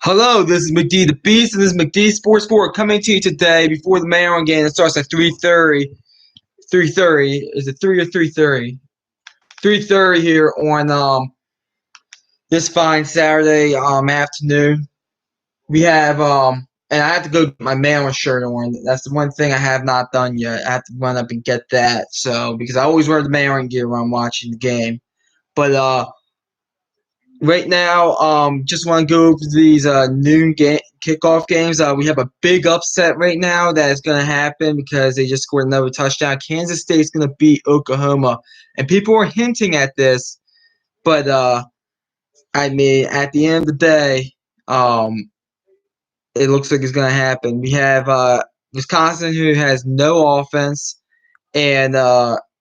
Hello, this is McD the Beast, and this is McD Sports 4 coming to you today before the Maryland game. It starts at 3:30. 3:30. Is it 3 or 3:30? 3:30 here on this fine Saturday afternoon. We have and I have to go get my Maryland shirt on. That's the one thing I have not done yet. I have to run up and get that. So because I always wear the Maryland gear when I'm watching the game. But right now, just want to go over these noon kickoff games. We have a big upset right now that is going to happen because they just scored another touchdown. Kansas State's going to beat Oklahoma, and people are hinting at this, but I mean, at the end of the day, um, it looks like it's going to happen. We have Wisconsin, who has no offense, and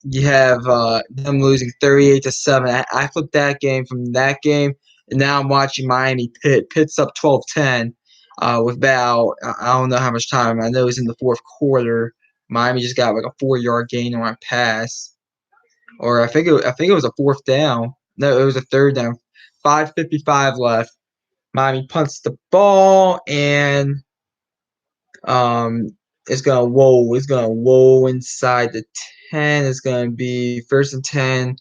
you have them losing 38-7. I flipped that game from that game, and now I'm watching Miami Pitt. Pitt's up 12-10 with about I don't know how much time. I know it's in the fourth quarter. Miami just got like a 4-yard gain on a pass, or I think it was a fourth down. No, it was a third down. 5:55 left. Miami punts the ball and um, it's gonna roll. It's gonna roll inside the 10. It's gonna be 1st and 10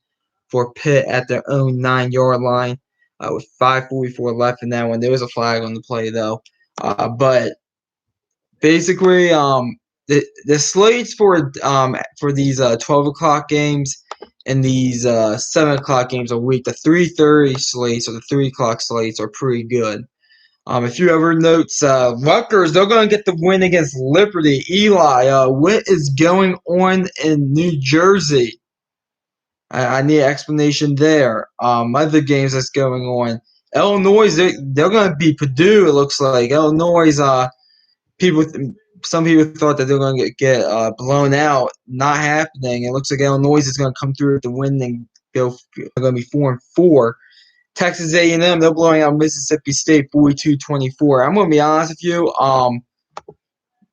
for Pitt at their own 9-yard line with 5:44 left in that one. There was a flag on the play though, but basically, the slates for these 12 o'clock games and these 7 o'clock games a week, the 3:30 slates or the 3 o'clock slates are pretty good. If you ever notes, Rutgers, they're going to get the win against Liberty. Eli, what is going on in New Jersey? I need an explanation there. Other games that's going on. Illinois, they're going to beat Purdue, it looks like. Illinois, people, some people thought that they're going to get blown out. Not happening. It looks like Illinois is going to come through with the win and they're going to be 4-4. Texas A&M, they're blowing out Mississippi State 42-24. I'm going to be honest with you.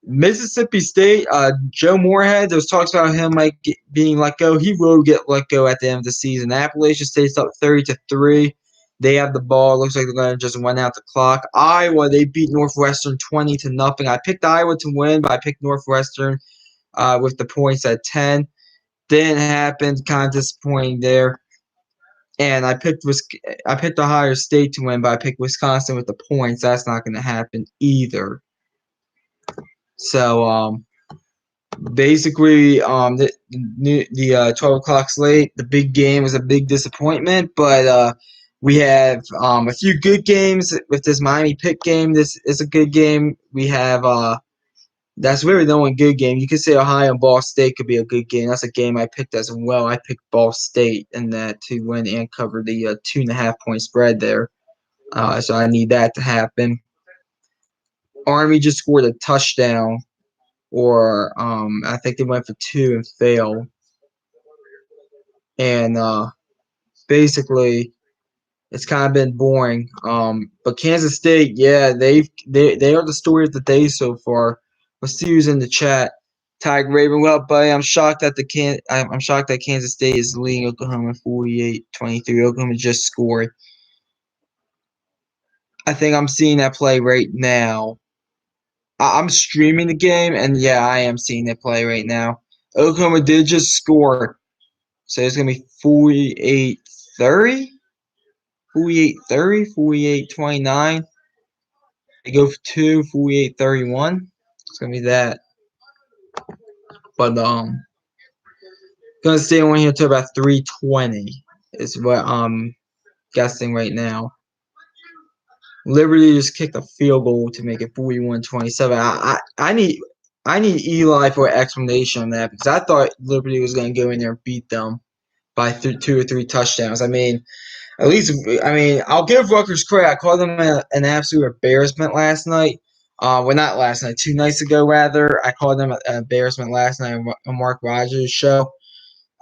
Mississippi State, Joe Moorhead, there's talks about him being let go. He will get let go at the end of the season. Appalachian State's up 30-3. They have the ball. Looks like they're going to just run out the clock. Iowa, they beat Northwestern 20-0. I picked Iowa to win, but I picked Northwestern with the points at 10. Didn't happen. Kind of disappointing there. And I picked Ohio State to win, but I picked Wisconsin with the points. That's not going to happen either. So basically, the 12 o'clock slate, the big game was a big disappointment, but we have a few good games with this Miami Pitt game. This is a good game. We have that's really the only good game. You could say Ohio and Ball State could be a good game. That's a game I picked as well. I picked Ball State in that to win and cover the 2.5-point spread there. So I need that to happen. Army just scored a touchdown, or I think they went for 2 and failed. And basically, it's kind of been boring. But Kansas State, yeah, they are the story of the day so far. Let's see who's in the chat. Tag Raven, well, buddy, I'm shocked that Kansas State is leading Oklahoma 48-23. Oklahoma just scored. I think I'm seeing that play right now. I'm streaming the game, and yeah, I am seeing that play right now. Oklahoma did just score, so it's gonna be 48-30, 48-30, 48-29. They go for 2, 48-31. It's gonna be that. But gonna stay on here until about 3:20 is what I'm guessing right now. Liberty just kicked a field goal to make it 41-27. I need Eli for an explanation on that because I thought Liberty was gonna go in there and beat them by 2 or 3 touchdowns. I mean, at least I'll give Rutgers credit. I called them an absolute embarrassment last night. Well, not last night, 2 nights ago rather. I called them an embarrassment last night on Mark Rogers' show.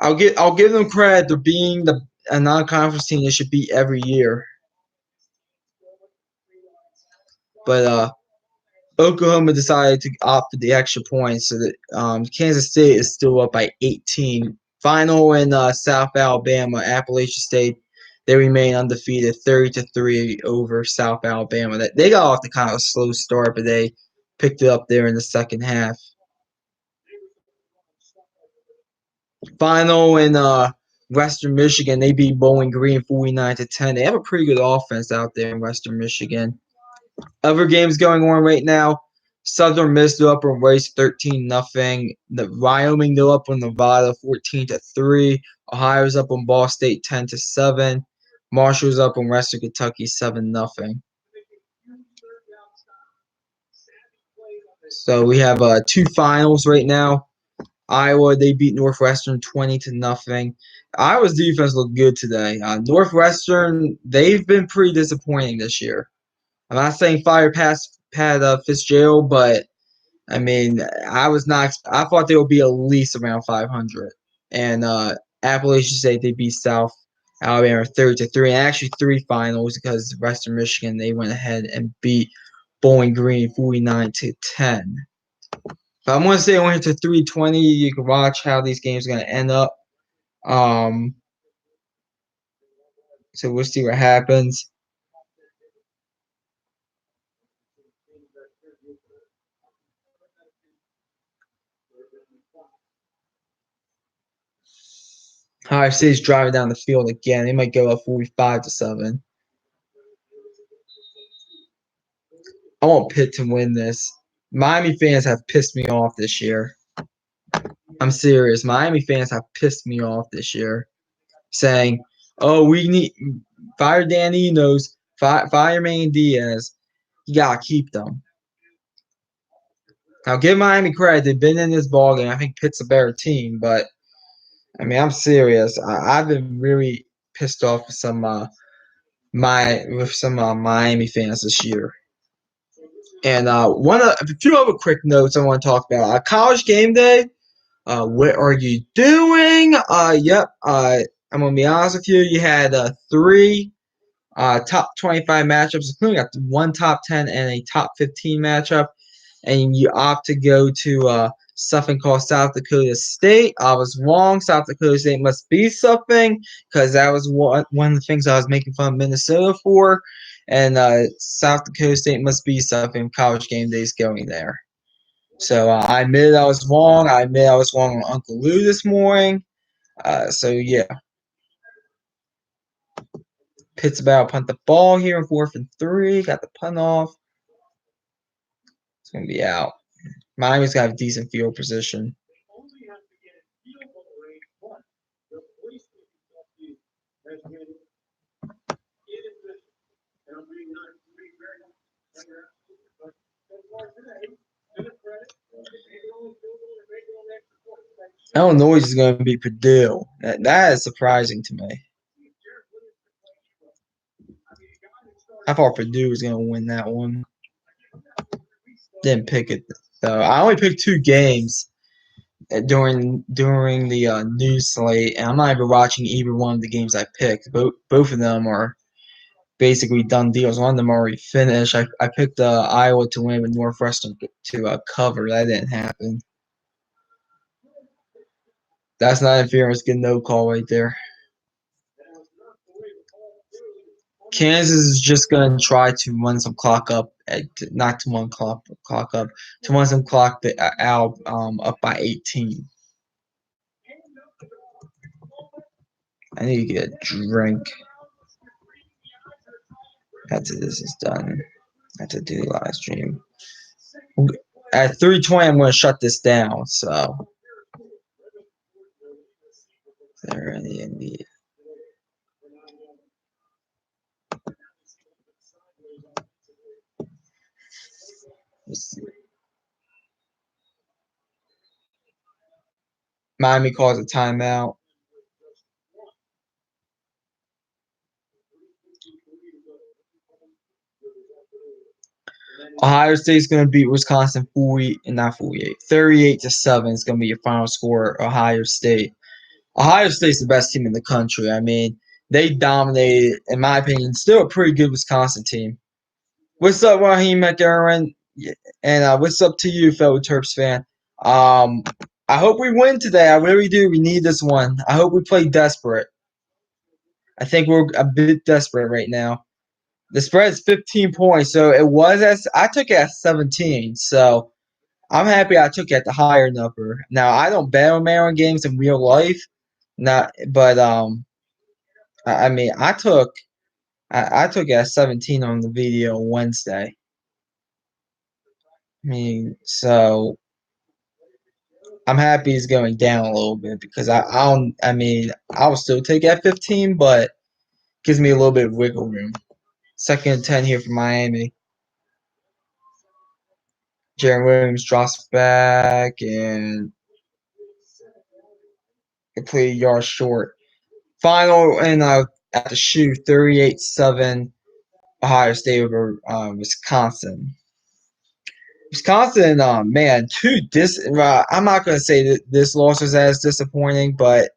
I'll give them credit for being a non-conference team they should beat every year. But Oklahoma decided to opt for the extra points, so that Kansas State is still up by 18. Final in South Alabama, Appalachian State. They remain undefeated, 30-3 over South Alabama. They got off to kind of a slow start, but they picked it up there in the second half. Final in Western Michigan, they beat Bowling Green 49-10. They have a pretty good offense out there in Western Michigan. Other games going on right now. Southern Miss they're up on Rice 13-0. The Wyoming they're up on Nevada 14-3. Ohio's up on Ball State 10-7. Marshall's up on Western Kentucky 7-0. So we have two finals right now. Iowa they beat Northwestern 20-0. Iowa's defense looked good today. Northwestern they've been pretty disappointing this year. I'm not saying fire past Pat Fitzgerald, but I mean I thought they would be at least around 500. And Appalachian State they beat South Alabama 30-3, and actually three finals because Western Michigan they went ahead and beat Bowling Green 49-10. But I'm going to say on here to 320. You can watch how these games are going to end up. So we'll see what happens. Ohio State's driving down the field again. They might go up 45-7. I want Pitt to win this. Miami fans have pissed me off this year. I'm serious. Miami fans have pissed me off this year, saying, "Oh, we need fire Dan Enos, fire Manny Diaz. You gotta keep them." Now, give Miami credit. They've been in this ballgame. I think Pitt's a better team, but I mean, I'm serious. I've been really pissed off with some Miami fans this year. And a few other quick notes I want to talk about. College game day. What are you doing? Yep. I'm gonna be honest with you. You had three top 25 matchups, including one top 10 and a top 15 matchup, and you opt to go to something called South Dakota State. I was wrong. South Dakota State must be something because that was one of the things I was making fun of Minnesota for. And South Dakota State must be something. College game days going there. So I admit I was wrong. I admit I was wrong on Uncle Lou this morning. So yeah. Pitt's about to punt the ball here in 4th and 3. Got the punt off. It's going to be out. Miami's got a decent field position. Illinois is going to be Purdue. That is surprising to me. I thought Purdue was going to win that one. Didn't pick it though. I only picked two games during the news slate, and I'm not even watching either one of the games I picked. Both of them are basically done deals. One of them already finished. I picked Iowa to win with Northwestern to cover. That didn't happen. That's not interference. Get no call right there. Kansas is just going to try to run some clock up, not to run clock up, to run some clock out up by 18. I need to get a drink. After this is done, I have to do the live stream. At 3:20, I'm going to shut this down. So, there in the let's see. Miami calls a timeout. Ohio State's going to beat Wisconsin 38-7 is going to be your final score. Ohio State. Ohio State's the best team in the country. I mean, they dominated, in my opinion, still a pretty good Wisconsin team. What's up, Raheem McEwen? And what's up to you, fellow Terps fan? I hope we win today. I really do. We need this one. I hope we play desperate. I think we're a bit desperate right now. The spread is 15 points, so it was I took it at 17. So I'm happy I took it at the higher number. Now I don't bet on Maryland games in real life, not but I mean I took it at 17 on the video Wednesday. I mean, so I'm happy it's going down a little bit because I don't. I mean, I will still take it at 15, but gives me a little bit of wiggle room. Second and 10 here for Miami. Jaron Williams drops back and complete yard short. Final and at the shoe 38-7 Ohio State over Wisconsin. Wisconsin, man, I'm not gonna say that this loss was as disappointing, but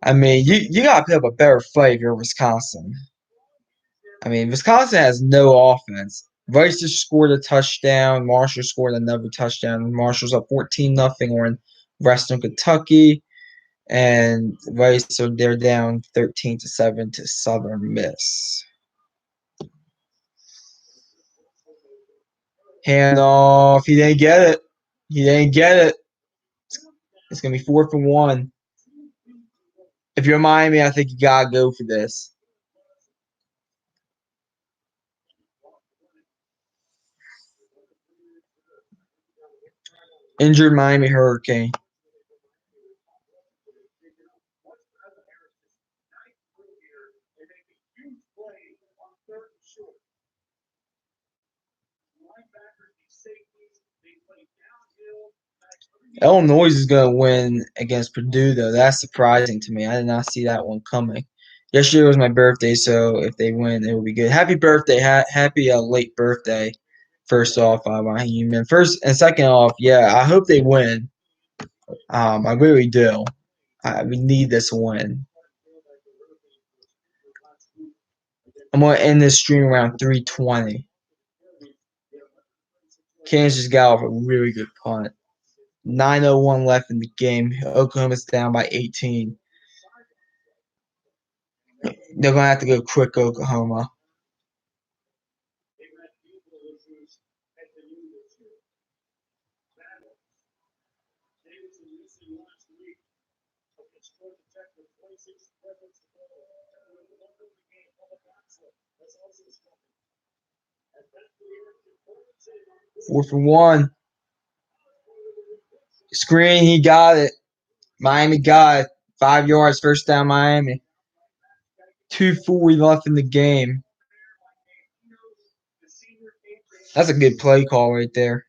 I mean, you gotta put up a better fight if you're Wisconsin. I mean, Wisconsin has no offense. Rice just scored a touchdown. Marshall scored another touchdown. Marshall's up 14-0 on Western Kentucky, and Rice, so they're down 13-7 to Southern Miss. Handoff. He didn't get it. He didn't get it. It's gonna be 4th and 1. If you're Miami, I think you gotta go for this. Injured Miami Hurricane. Illinois is going to win against Purdue, though. That's surprising to me. I did not see that one coming. Yesterday was my birthday, so if they win, it will be good. Happy birthday. Happy late birthday, first off, my human. First and second off, yeah, I hope they win. I really do. We need this win. I'm going to end this stream around 3:20. Kansas got off a really good punt. 9:01 left in the game. Oklahoma's down by 18. They're going to have to go quick, Oklahoma. Four for one. Screen, he got it. Miami got it. 5 yards, first down, Miami. 2:40 left in the game. That's a good play call right there.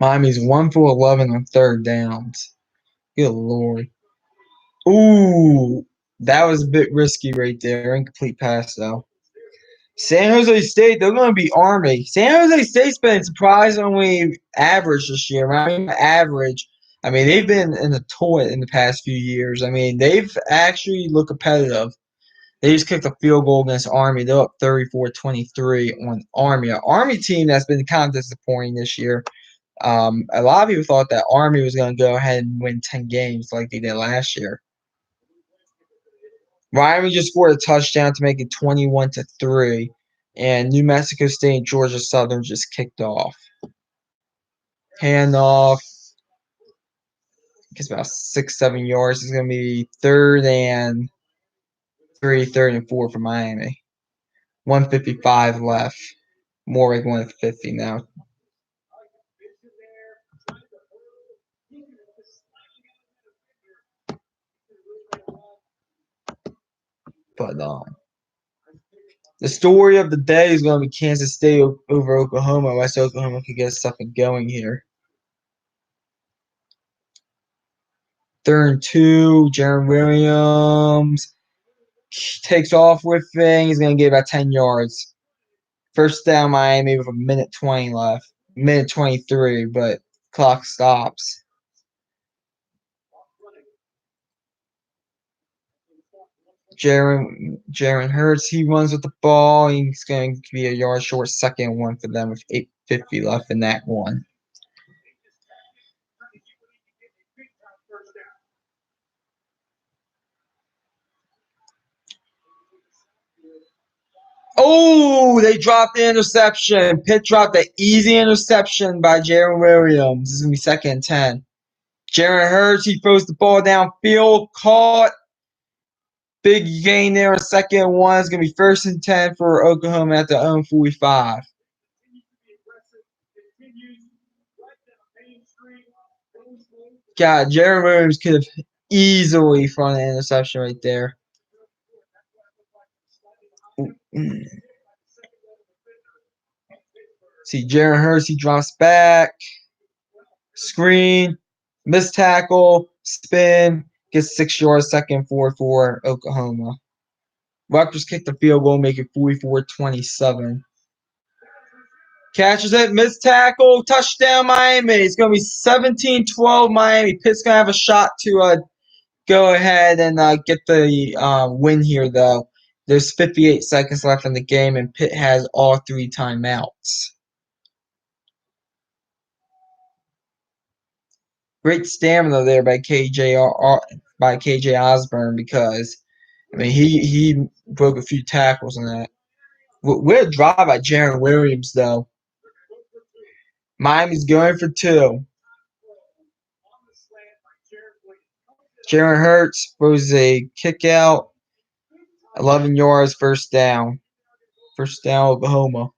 Miami's 1 for 11 on third downs. Good Lord. Ooh, that was a bit risky right there. Incomplete pass, though. San Jose State, they're going to be Army. San Jose State's been surprisingly average this year. I mean, average. I mean, they've been in the toilet in the past few years. I mean, they've actually looked competitive. They just kicked a field goal against Army. They're up 34-23 on Army. An Army team that's been kind of disappointing this year. A lot of people thought that Army was going to go ahead and win 10 games like they did last year. Miami just scored a touchdown to make it 21-3, and New Mexico State and Georgia Southern just kicked off. Handoff. It's about 6-7 yards. It's going to be 3rd and 3, 3rd and 4 for Miami. 1:55 left. More like 1:50 now. But the story of the day is going to be Kansas State over Oklahoma. West Oklahoma could get something going here. 3rd and 2. Jaron Williams takes off with it. He's going to get about 10 yards. First down, Miami with 1:20 left. minute 23, but clock stops. Jalen Hurts, he runs with the ball. He's going to be a yard short, second one for them with 8:50 left in that one. Oh, they dropped the interception. Pitt dropped the easy interception by Jarren Williams. This is going to be second and 10. Jalen Hurts, he throws the ball downfield, caught. Big gain there in second and 1. It's going to be first and 10 for Oklahoma at their own 45. God, Jarren Williams could have easily thrown an interception right there. See, Jalen Hurts, he drops back. Screen, missed tackle, spin, gets 6 yards, second 4 for Oklahoma. Rutgers kicked the field goal, make it 44-27. Catches it, missed tackle, touchdown Miami. It's going to be 17-12 Miami. Pitt's going to have a shot to go ahead and get the win here, though. There's 58 seconds left in the game, and Pitt has all 3 timeouts. Great stamina there by KJ Osborne, because I mean he broke a few tackles in that. Weird drive by Jarren Williams though. Miami's going for 2. Jalen Hurts throws a kick out. 11 yards, first down. First down, Oklahoma.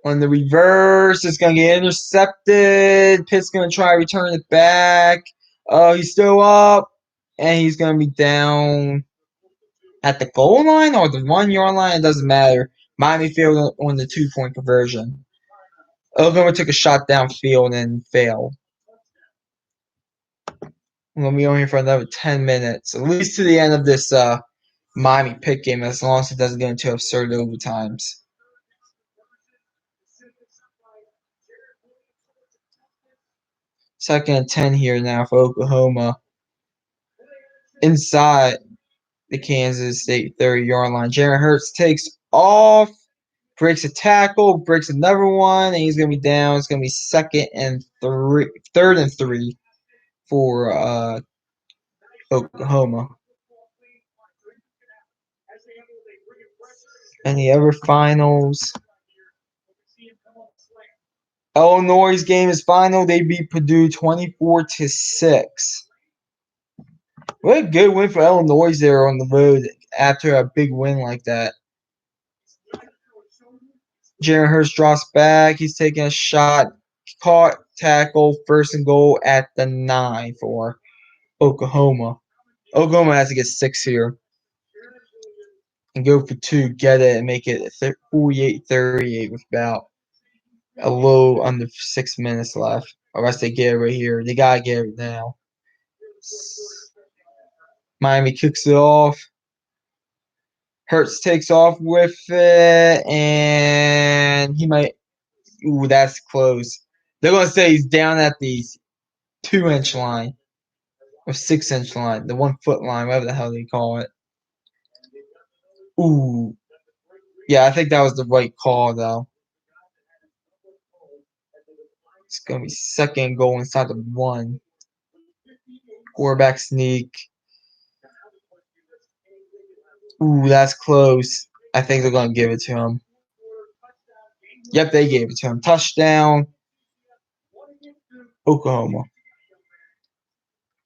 On the reverse, it's going to get intercepted. Pitt's going to try to return it back. Oh, he's still up. And he's going to be down at the goal line or the 1 yard line. It doesn't matter. Miami failed on the 2-point conversion. Oklahoma took a shot downfield and failed. I'm going to be on here for another 10 minutes, at least to the end of this Miami Pitt game, as long as it doesn't get into absurd overtimes. Second and 10 here now for Oklahoma. Inside the Kansas State 30-yard line. Jalen Hurts takes off, breaks a tackle, breaks another one, and he's going to be down. It's going to be third and 3 for Oklahoma. Any other finals? Illinois' game is final. They beat Purdue 24-6. What a good win for Illinois there on the road after a big win like that. Jalen Hurts drops back. He's taking a shot. Caught, tackle, first and goal at the 9 for Oklahoma. Oklahoma has to get 6 here. And go for 2, get it, and make it 48-38 with about a little under 6 minutes left. Unless they get it right here. They got to get it now. Miami kicks it off. Hurts takes off with it, and he might. Ooh, that's close. They're going to say he's down at the 2-inch line or 6-inch line, the 1 foot line, whatever the hell they call it. Ooh. Yeah, I think that was the right call, though. It's going to be second goal inside the 1. Quarterback sneak. Ooh, that's close. I think they're going to give it to him. Yep, they gave it to him. Touchdown, Oklahoma.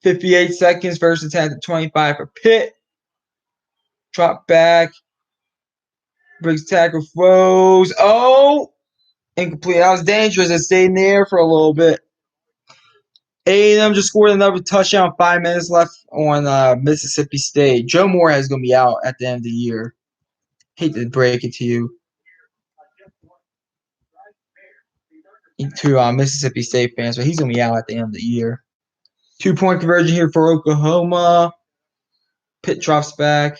58 seconds, first attempt at 25 for Pitt. Drop back. Breaks tackle, throws. Oh! Incomplete. That was dangerous. It stayed in the air for a little bit. A&M just scored another touchdown. 5 minutes left on Mississippi State. Joe Moore is going to be out at the end of the year. Hate to break it to you. To Mississippi State fans, but he's going to be out at the end of the year. 2-point conversion here for Oklahoma. Pitt drops back.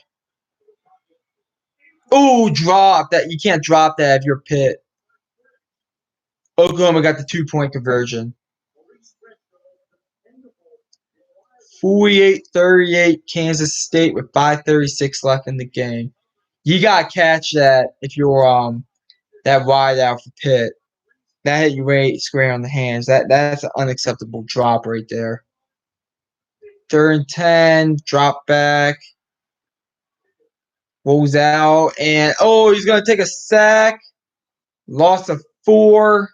Oh, drop that. You can't drop that if you're Pitt. Oklahoma got the 2-point conversion. 48-38 Kansas State with 5:36 left in the game. You gotta catch that if you're that wide out for Pitt. That hit you right square on the hands. That's an unacceptable drop right there. 3rd and 10, drop back. Rolls out, and oh, he's gonna take a sack. Loss of 4.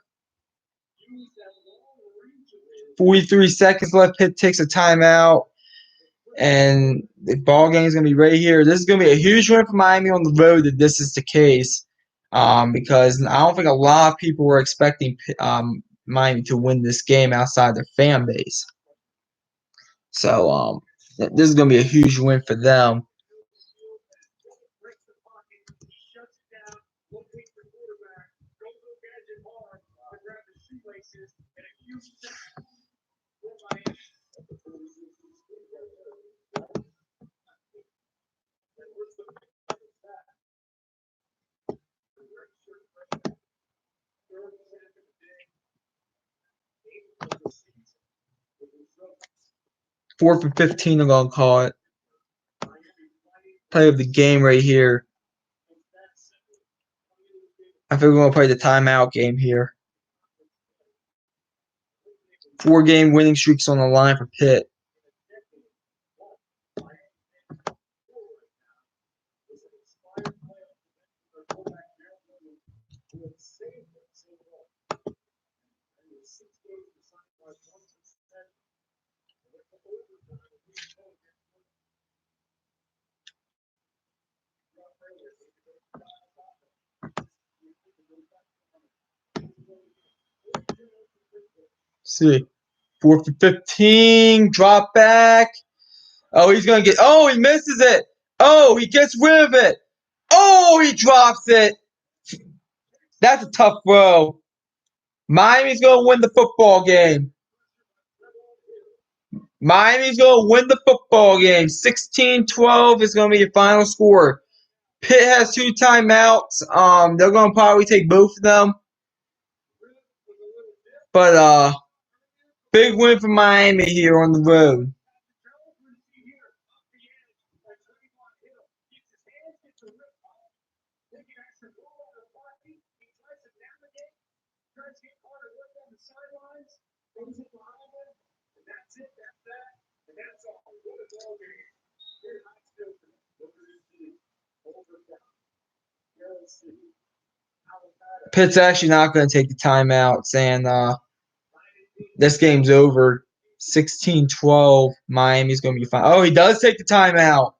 43 seconds left. Pitt takes a timeout. And the ball game is going to be right here. This is going to be a huge win for Miami on the road if this is the case, because I don't think a lot of people were expecting Miami to win this game outside their fan base. So this is going to be a huge win for them. Fourth and 15, I'm going to call it. Play of the game right here. I think we're going to play the timeout game here. 4-game winning streaks on the line for Pitt. See, 4th and 15, drop back. Oh, he's going to get, oh, he misses it. Oh, he gets rid of it. Oh, he drops it. That's a tough throw. Miami's going to win the football game. Miami's going to win the football game. 16-12 is going to be your final score. Pitt has 2 timeouts. They're going to probably take both of them. But big win for Miami here on the road. Pitt's actually not going to take the timeouts, and this game's over. 16-12. Miami's going to be fine. Oh, he does take the timeout.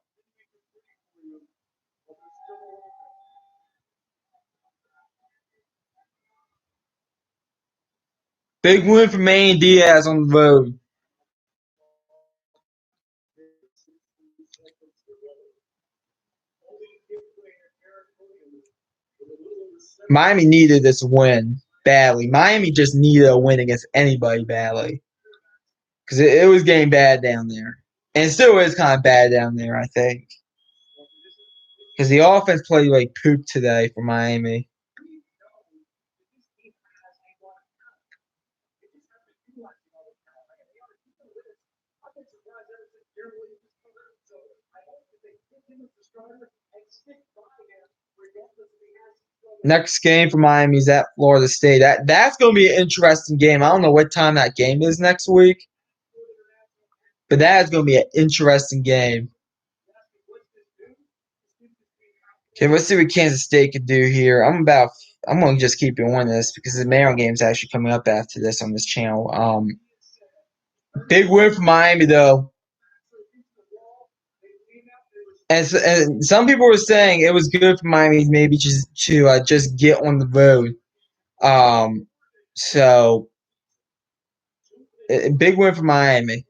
Big win for Manny Diaz on the road. Miami needed this win badly. Miami just needed a win against anybody badly. Because it was getting bad down there. And it still is kind of bad down there, I think. Because the offense played like poop today for Miami. Next game for Miami is at Florida State. That's going to be an interesting game. I don't know what time that game is next week. But that is going to be an interesting game. Okay, let's see what Kansas State can do here. I'm going to just keep on this because the Maryland game is actually coming up after this on this channel. Big win for Miami, though. And some people were saying it was good for Miami maybe just to just get on the road. So big win for Miami.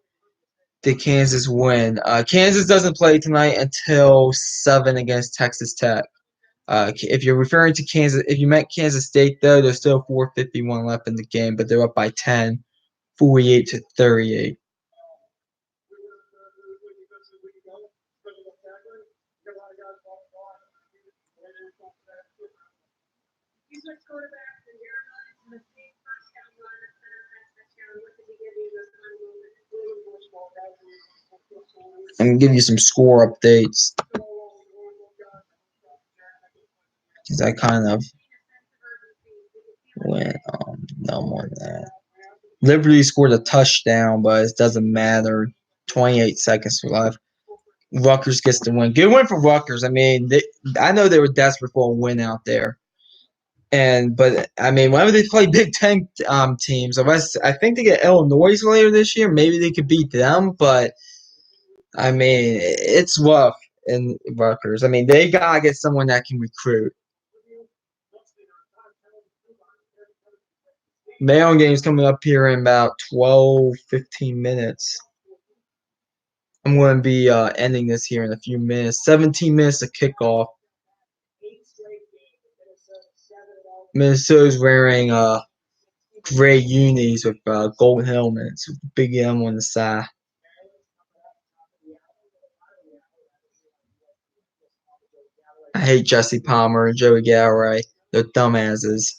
Did Kansas win? Kansas doesn't play tonight until 7 against Texas Tech. If you're referring to Kansas, if you meant Kansas State though, there's still 4:51 left in the game, but they're up by 10, 48-38. I'm gonna give you some score updates because I kind of went no more than that. Liberty scored a touchdown, but it doesn't matter. 28 seconds left. Rutgers gets the win. Good win for Rutgers. I mean, I know they were desperate for a win out there. But I mean, whenever they play Big Ten teams, unless I think they get Illinois later this year, maybe they could beat them. But I mean, it's rough in Rutgers. I mean, they gotta get someone that can recruit. Maryland game's coming up here in about 12, 15 minutes. I'm going to be ending this here in a few minutes. 17 minutes to kickoff. Minnesota's wearing gray unis with gold helmets with big M on the side. I hate Jesse Palmer and Joey Galway. They're dumbasses.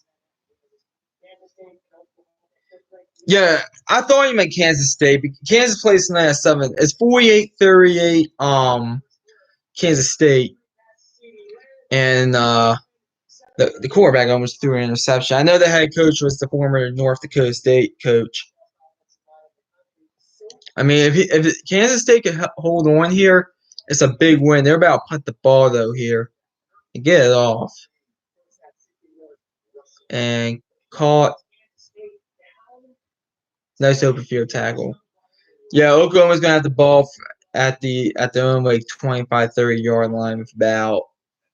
Yeah, I thought you meant Kansas State. Kansas plays tonight at 7. It's 48-38 Kansas State. And the quarterback almost threw an interception. I know the head coach was the former North Dakota State coach. I mean, if Kansas State could hold on here, it's a big win. They're about to punt the ball, though, here and get it off. And caught. Nice open field tackle. Yeah, Oklahoma's going to have the ball at the own like 25, 30-yard line with about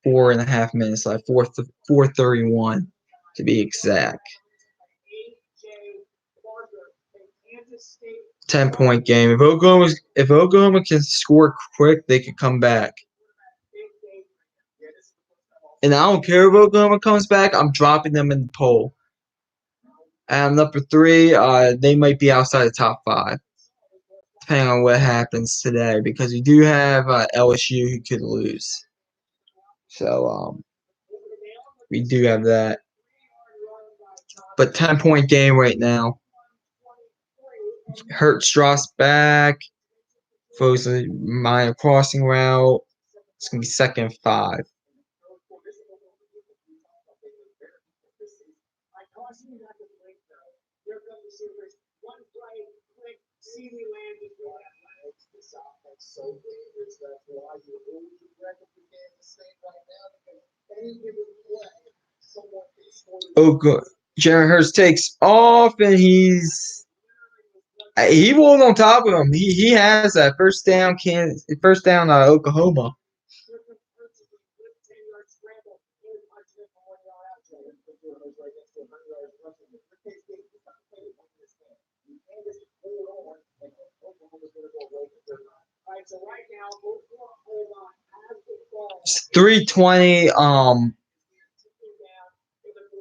4.5 minutes left. 4:31 to be exact. 10-point game. If Oklahoma can score quick, they could come back. And I don't care if Oklahoma comes back. I'm dropping them in the poll. Number 3, they might be outside the top 5, depending on what happens today, because we do have LSU who could lose. So we do have that. But 10-point game right now. Hurt-Strauss back. Throws a minor crossing route. It's going to be 2nd and 5. Oh, good. Jalen Hurts takes off, and he rolled on top of him. He has that first down. Oklahoma. It's 3:20.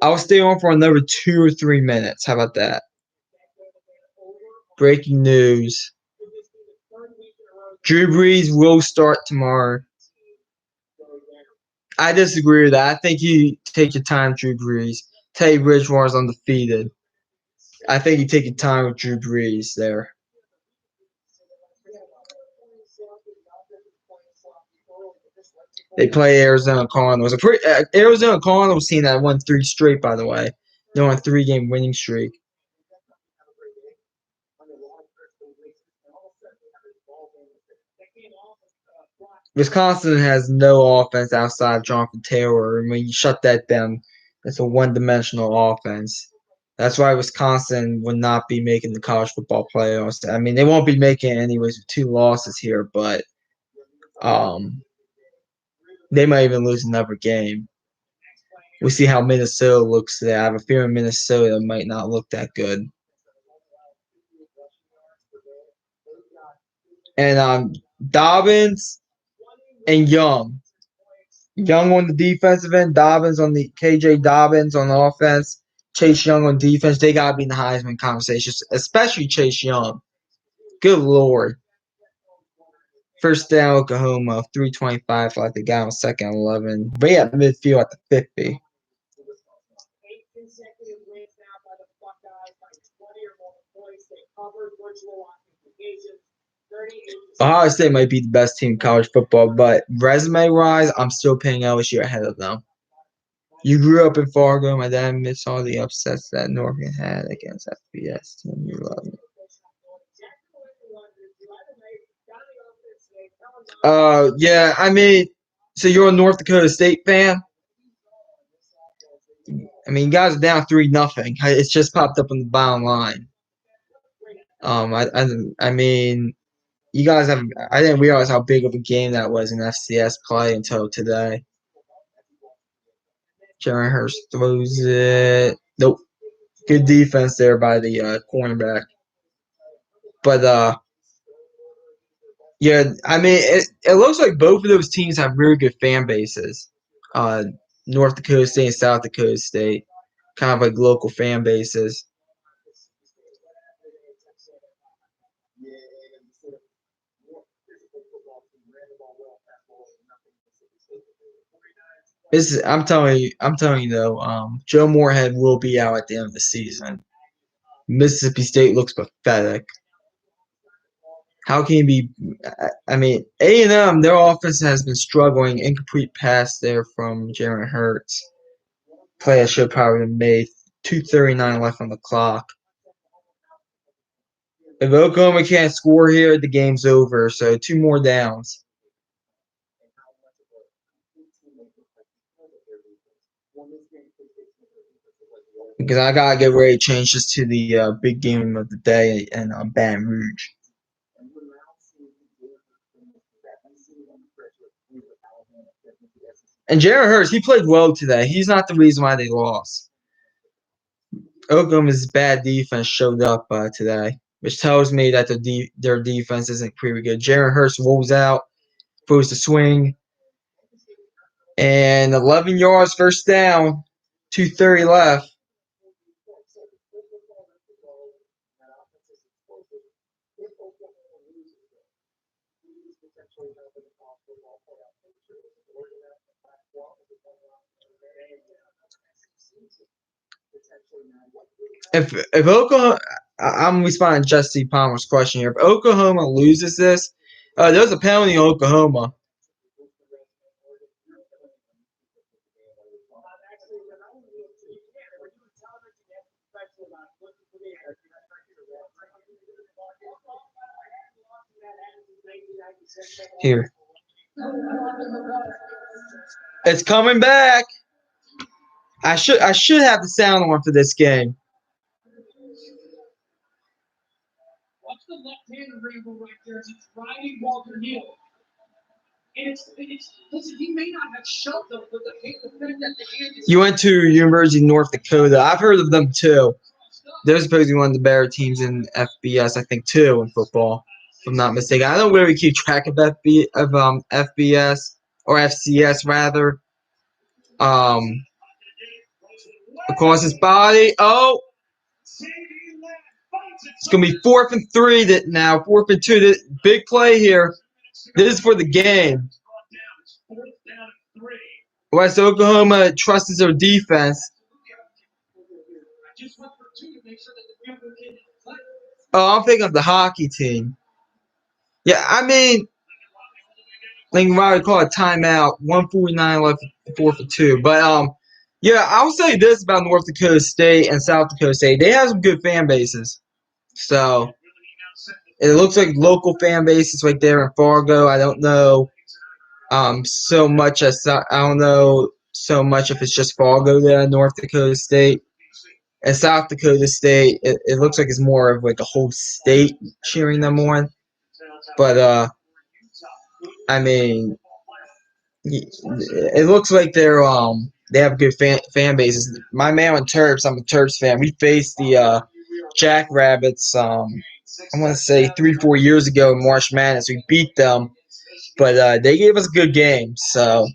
I'll stay on for another 2 or 3 minutes. How about that? Breaking news. Drew Brees will start tomorrow. I disagree with that. I think you take your time, Drew Brees. Teddy Bridgewater's undefeated. I think you take your time with Drew Brees there. They play Arizona Cardinals. Arizona Cardinals team that won 3 straight, by the way. They're on a 3-game winning streak. Wisconsin has no offense outside of Jonathan Taylor. And when you shut that down, it's a one-dimensional offense. That's why Wisconsin would not be making the college football playoffs. I mean, they won't be making it anyways with 2 losses here, but they might even lose another game. We'll see how Minnesota looks today. I have a feeling Minnesota might not look that good. And Dobbins and Young. Young on the defensive end, Dobbins on the KJ Dobbins on the offense, Chase Young on defense. They gotta be in the Heisman conversation, especially Chase Young. Good Lord. First down, Oklahoma, 3:25 like they got on 2nd and 11. Way at midfield at the 50. Ohio State might be the best team in college football, but resume-wise, I'm still paying LSU ahead of them. You grew up in Fargo. My dad missed all the upsets that Northern had against FBS team. You love me. Yeah, I mean, so you're a North Dakota State fan? I mean, you guys are down 3-0. It's just popped up on the bottom line. I mean, you guys have. I didn't realize how big of a game that was in FCS play until today. Jaren Hurst throws it. Nope. Good defense there by the cornerback. But yeah, I mean, it looks like both of those teams have really good fan bases. Uh, North Dakota State and South Dakota State, kind of like local fan bases. I'm telling you though, Joe Moorhead will be out at the end of the season. Mississippi State looks pathetic. How can you be? I mean, A&M, their offense has been struggling. Incomplete pass there from Jalen Hurts. Play I should probably have made. 2:39 left on the clock. If Oklahoma can't score here, the game's over. So 2 more downs. Because I gotta get ready to change this to the big game of the day in Baton Rouge. And Jalen Hurts, he played well today. He's not the reason why they lost. Oklahoma's bad defense showed up today, which tells me that their defense isn't pretty good. Jalen Hurts rolls out, throws the swing, and 11 yards, first down, 2:30 left. If Oklahoma, I'm responding to Jesse Palmer's question here. If Oklahoma loses this, there's a penalty in Oklahoma. Here. It's coming back. I should have the sound on for this game. Watch the left-handed Rambo right there as he's driving Walter Neal. And listen, he may not have shoved them, but the fact that the hand is. You went to University of North Dakota. I've heard of them too. They're supposedly one of the better teams in FBS, I think, too, in football, if I'm not mistaken. I don't really keep track of FBS or FCS rather. Across his body. Oh, it's gonna be 4th and 3 now. 4th and 2. Big play here. This is for the game. West Oklahoma trusts their defense. Oh, I'm thinking of the hockey team. Yeah, I mean, like I would call it timeout. 1:49 left, 4th and 2. But yeah, I'll say this about North Dakota State and South Dakota State: they have some good fan bases. So it looks like local fan bases right there in Fargo. I don't know so much if it's just Fargo there in North Dakota State. And South Dakota State, it looks like it's more of like a whole state cheering them on. But I mean, it looks like they have good fan bases. My man on Terps, I'm a Terps fan. We faced the Jackrabbits. I want to say 3-4 years ago in March Madness. We beat them, but they gave us a good game. So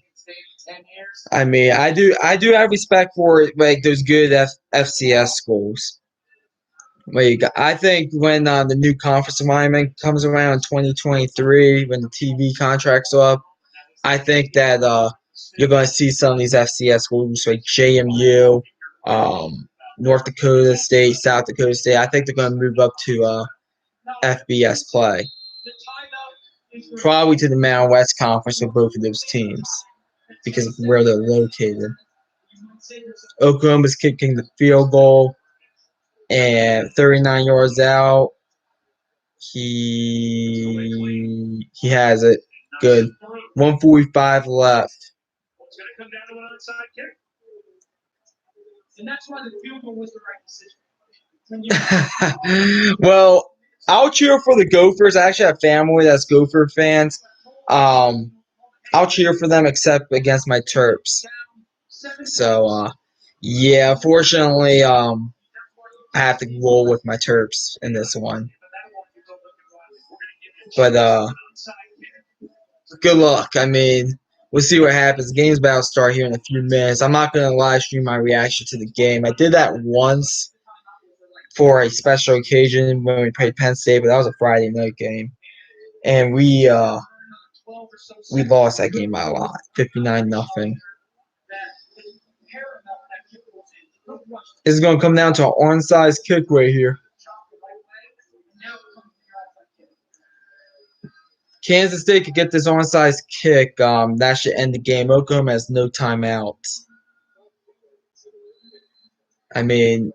I mean, I do have respect for like those good FCS schools. I think when the new conference alignment comes around in 2023, when the TV contract's up, I think that you're going to see some of these FCS schools like JMU, North Dakota State, South Dakota State. I think they're going to move up to FBS play. probably to the Mountain West Conference with both of those teams because of where they're located. Oklahoma's kicking the field goal, and 39 yards out, he has it. Good. 1:45 left. It's going to come down to an onside kick. And that's why the field goal was the right decision. Well, I'll cheer for the Gophers. I actually have family that's Gopher fans. I'll cheer for them except against my Terps. So, yeah, fortunately, I have to roll with my Terps in this one. But, good luck. I mean, we'll see what happens. The game's about to start here in a few minutes. I'm not going to live stream my reaction to the game. I did that once for a special occasion when we played Penn State, but that was a Friday night game. And we lost that game by a lot, 59-0. This is going to come down to an onside kick right here. Kansas State could get this onside kick. That should end the game. Oklahoma has no timeouts. I mean,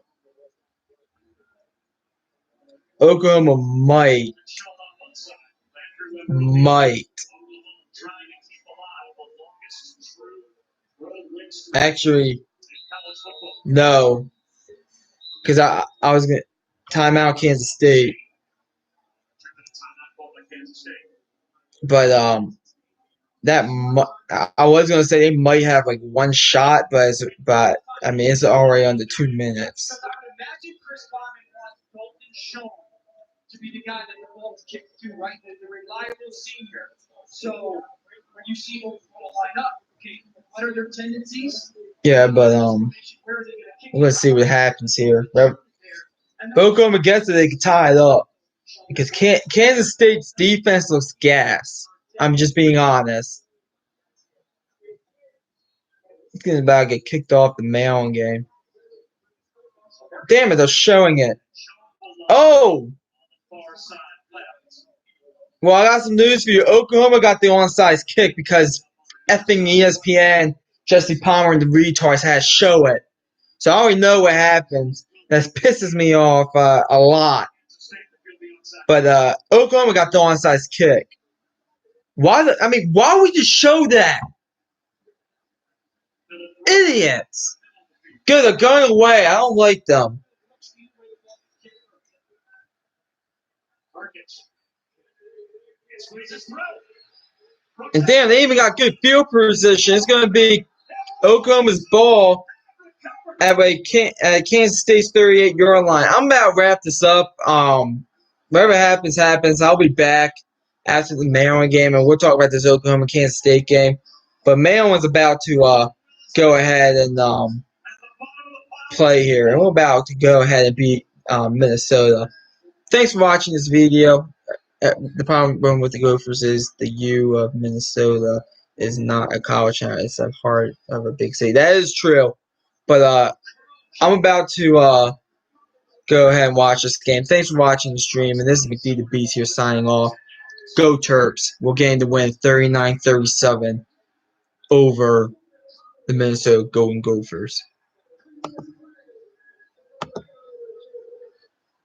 Oklahoma might. Actually, no. Because I was going to timeout Kansas State. But I was gonna say they might have like one shot, but I mean it's already under 2 minutes. Imagine Chris Bauman wants Bolton Schoen to be the guy that the ball's kicked to, right? The reliable senior. So when you see Oklahoma line up, okay, what are their tendencies? Yeah, but let's see what happens here. If Oklahoma gets it, they can tie it up. Because Kansas State's defense looks gas. I'm just being honest. It's going to about get kicked off the Maryland game. Damn it, they're showing it. Oh! Well, I got some news for you. Oklahoma got the onside kick because effing ESPN, Jesse Palmer, and the retards had to show it. So I already know what happens. That pisses me off a lot. But Oklahoma got the onside kick. Why would you show that? Idiots. Good, they're going away. I don't like them. And damn, they even got good field position. It's going to be Oklahoma's ball at Kansas State's 38-yard line. I'm about to wrap this up. Whatever happens, happens. I'll be back after the Maryland game, and we'll talk about this Oklahoma-Kansas State game. But Maryland's about to go ahead and play here, and we're about to go ahead and beat Minnesota. Thanks for watching this video. The problem with the Gophers is the U of Minnesota is not a college town. It's a heart of a big city. That is true. But I'm about to go ahead and watch this game. Thanks for watching the stream. And this is McD the Beast here signing off. Go Terps. We're getting to win 39-37 over the Minnesota Golden Gophers.